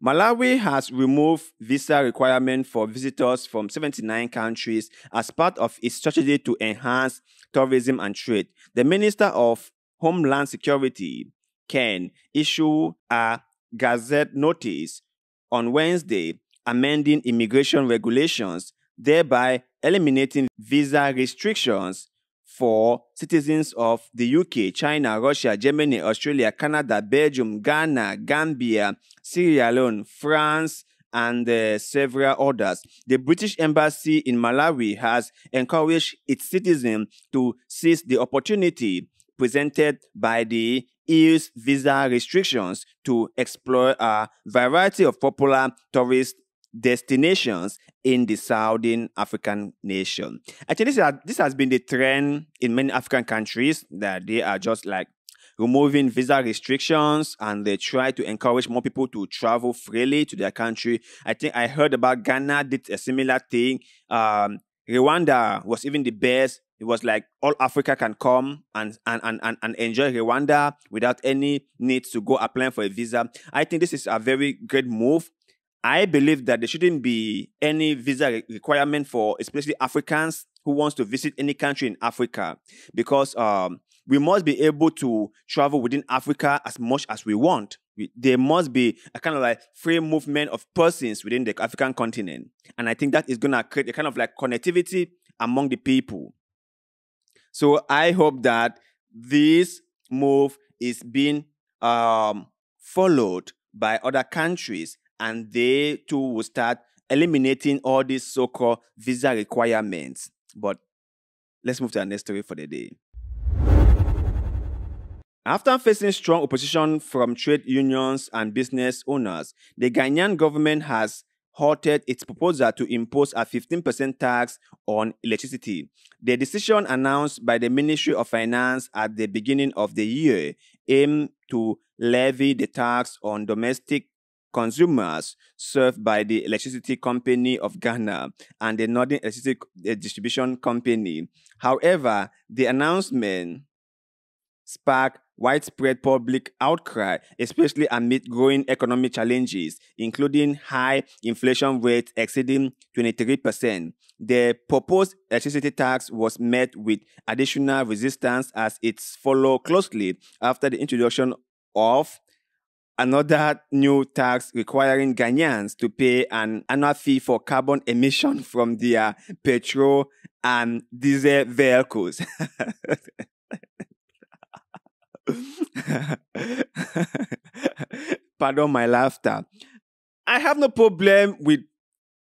Malawi has removed visa requirement for visitors from 79 countries as part of its strategy to enhance tourism and trade. The Minister of Homeland Security, Ken, issued a Gazette notice on Wednesday amending immigration regulations, thereby eliminating visa restrictions for citizens of the UK, China, Russia, Germany, Australia, Canada, Belgium, Ghana, Gambia, Sierra Leone, France, and several others. The British Embassy in Malawi has encouraged its citizens to seize the opportunity presented by the EU's visa restrictions to explore a variety of popular tourist destinations in the Southern African nation. Actually, this has been the trend in many African countries, that they are just like removing visa restrictions and they try to encourage more people to travel freely to their country. I think I heard about Ghana did a similar thing. Rwanda was even the best. It was like all Africa can come and enjoy Rwanda without any need to go applying for a visa. I think this is a very great move. I believe that there shouldn't be any visa requirement for especially Africans who wants to visit any country in Africa, because we must be able to travel within Africa as much as we want. There must be a kind of like free movement of persons within the African continent. And I think that is going to create a kind of like connectivity among the people. So I hope that this move is being followed by other countries, and they too will start eliminating all these so-called visa requirements. But let's move to our next story for the day. After facing strong opposition from trade unions and business owners, the Ghanaian government has halted its proposal to impose a 15% tax on electricity. The decision, announced by the Ministry of Finance at the beginning of the year, aimed to levy the tax on domestic consumers served by the Electricity Company of Ghana and the Northern Electricity Distribution Company. However, the announcement sparked widespread public outcry, especially amid growing economic challenges, including high inflation rates exceeding 23%. The proposed electricity tax was met with additional resistance, as it followed closely after the introduction of another new tax requiring Ghanaians to pay an annual fee for carbon emission from their petrol and diesel vehicles. Pardon my laughter. I have no problem with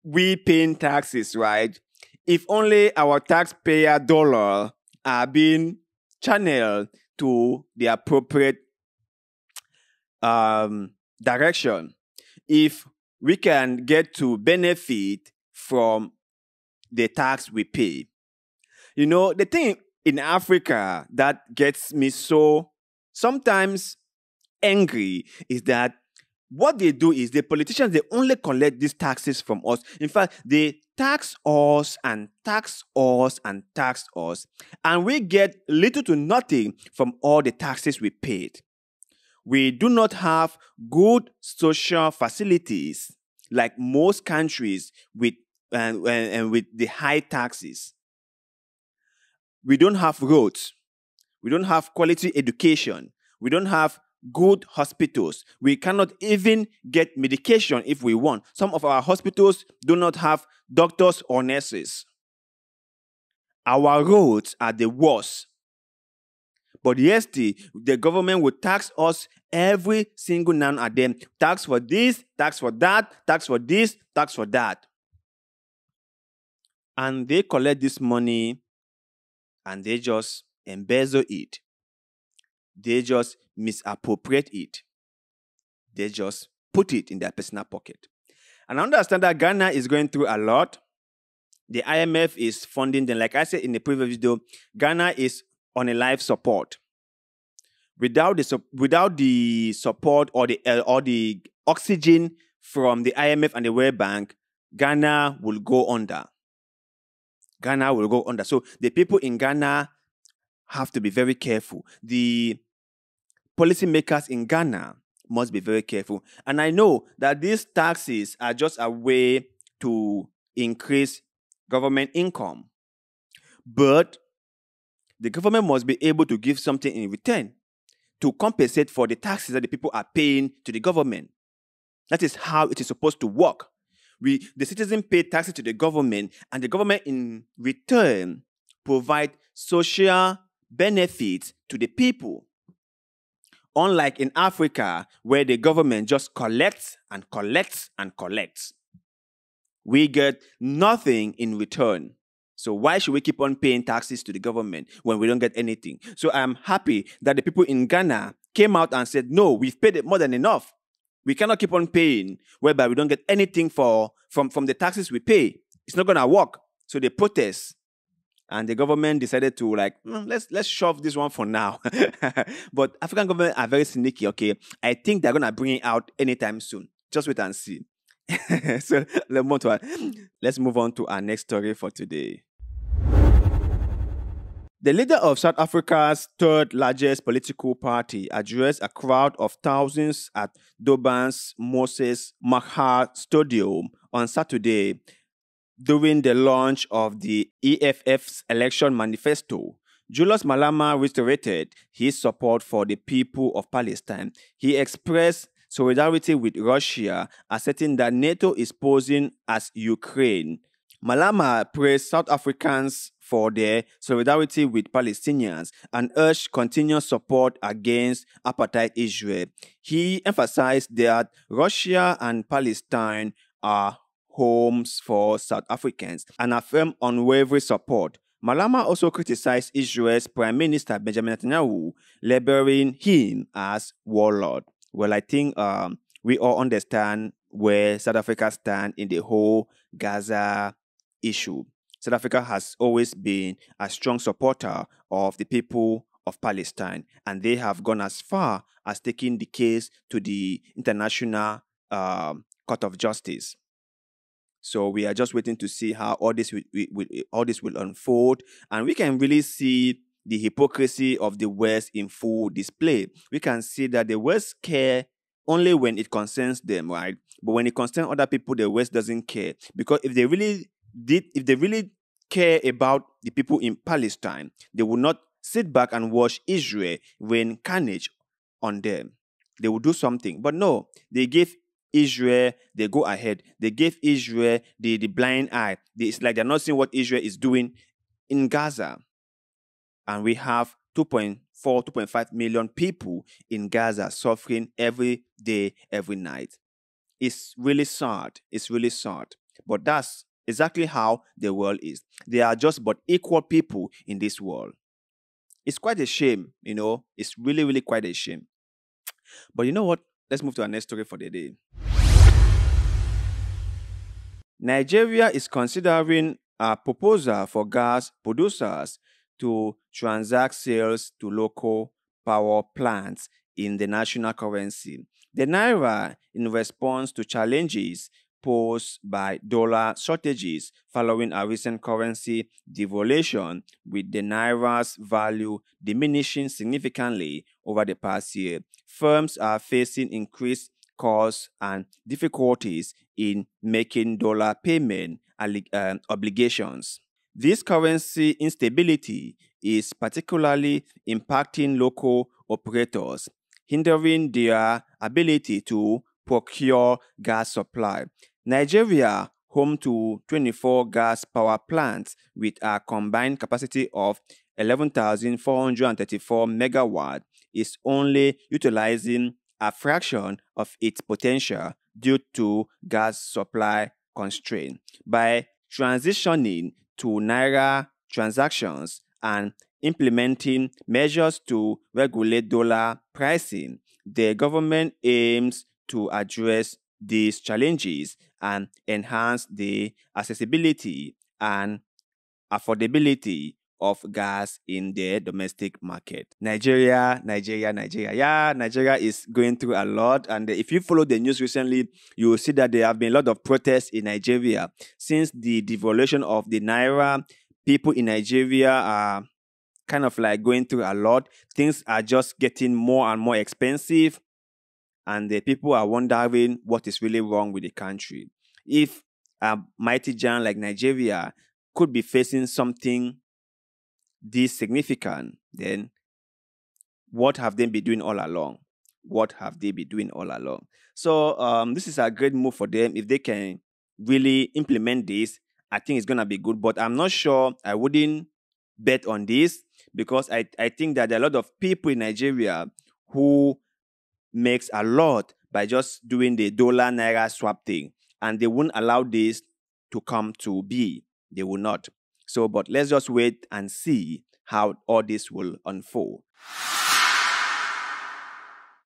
we paying taxes, right? If only our taxpayer dollar are being channeled to the appropriate direction. If we can get to benefit from the tax we pay. You know, the thing in Africa that gets me so sometimes angry is that what they do is the politicians, they only collect these taxes from us. In fact, they tax us and tax us and tax us, and we get little to nothing from all the taxes we paid. We do not have good social facilities like most countries with with the high taxes. We don't have roads. We don't have quality education. We don't have good hospitals. We cannot even get medication if we want. Some of our hospitals do not have doctors or nurses. Our roads are the worst. But yesterday, the government would tax us every single now and then. Tax for this, tax for that, tax for this, tax for that. And they collect this money and they just embezzle it. They just misappropriate it. They just put it in their personal pocket. And I understand that Ghana is going through a lot. The IMF is funding them. Like I said in the previous video, Ghana is on a life support. Without the support or the oxygen from the IMF and the World Bank, Ghana will go under. Ghana will go under. So the people in Ghana have to be very careful. The policymakers in Ghana must be very careful. And I know that these taxes are just a way to increase government income. But the government must be able to give something in return to compensate for the taxes that the people are paying to the government. That is how it is supposed to work. The citizen pay taxes to the government, and the government in return provide social benefits to the people. Unlike in Africa, where the government just collects and collects and collects, we get nothing in return. So why should we keep on paying taxes to the government when we don't get anything? So I'm happy that the people in Ghana came out and said, no, we've paid it more than enough. We cannot keep on paying whereby we don't get anything from the taxes we pay. It's not going to work. So they protest. And the government decided to let's shove this one for now. But African governments are very sneaky, okay? I think they're going to bring it out anytime soon. Just wait and see. So let's move on to our next story for today. The leader of South Africa's third largest political party addressed a crowd of thousands at Durban's Moses Machar Stadium on Saturday during the launch of the EFF's election manifesto. Julius Malema reiterated his support for the people of Palestine. He expressed solidarity with Russia, asserting that NATO is posing as Ukraine. Malema praised South Africans for their solidarity with Palestinians and urged continuous support against apartheid Israel. He emphasized that Russia and Palestine are homes for South Africans and affirmed unwavering support. Malema also criticized Israel's Prime Minister Benjamin Netanyahu, labeling him as warlord. Well, I think we all understand where South Africa stands in the whole Gaza issue. South Africa has always been a strong supporter of the people of Palestine, and they have gone as far as taking the case to the International Court of Justice. So we are just waiting to see how all this will unfold, and we can really see the hypocrisy of the West in full display. We can see that the West care only when it concerns them, right? But when it concerns other people, the West doesn't care, because if they really care about the people in Palestine, they would not sit back and watch Israel rain carnage on them. They will do something. But no, they gave Israel, they go ahead. They gave Israel the blind eye. It's like they're not seeing what Israel is doing in Gaza. And we have 2.4, 2.5 million people in Gaza suffering every day, every night. It's really sad. It's really sad. But that's exactly how the world is. They are just but equal people in this world. It's quite a shame, you know. It's really, really quite a shame. But you know what? Let's move to our next story for the day. Nigeria is considering a proposal for gas producers to transact sales to local power plants in the national currency. The Naira, in response to challenges posed by dollar shortages following a recent currency devaluation, with the Naira's value diminishing significantly over the past year. Firms are facing increased costs and difficulties in making dollar payment obligations. This currency instability is particularly impacting local operators, hindering their ability to procure gas supply. Nigeria, home to 24 gas power plants with a combined capacity of 11,434 megawatts, is only utilizing a fraction of its potential due to gas supply constraints. By transitioning to Naira transactions and implementing measures to regulate dollar pricing, the government aims to address these challenges and enhance the accessibility and affordability of gas in the domestic market. Nigeria. Yeah, Nigeria is going through a lot. And if you follow the news recently, you will see that there have been a lot of protests in Nigeria. Since the devaluation of the Naira, people in Nigeria are kind of like going through a lot. Things are just getting more and more expensive. and the people are wondering what is really wrong with the country. If a mighty giant like Nigeria could be facing something this significant, then what have they been doing all along? What have they been doing all along? So this is a great move for them. If they can really implement this, I think it's going to be good. But I'm not sure. I wouldn't bet on this because I think that there are a lot of people in Nigeria who makes a lot by just doing the dollar naira swap thing, and they won't allow this to come to be. They will not. So, but let's just wait and see how all this will unfold.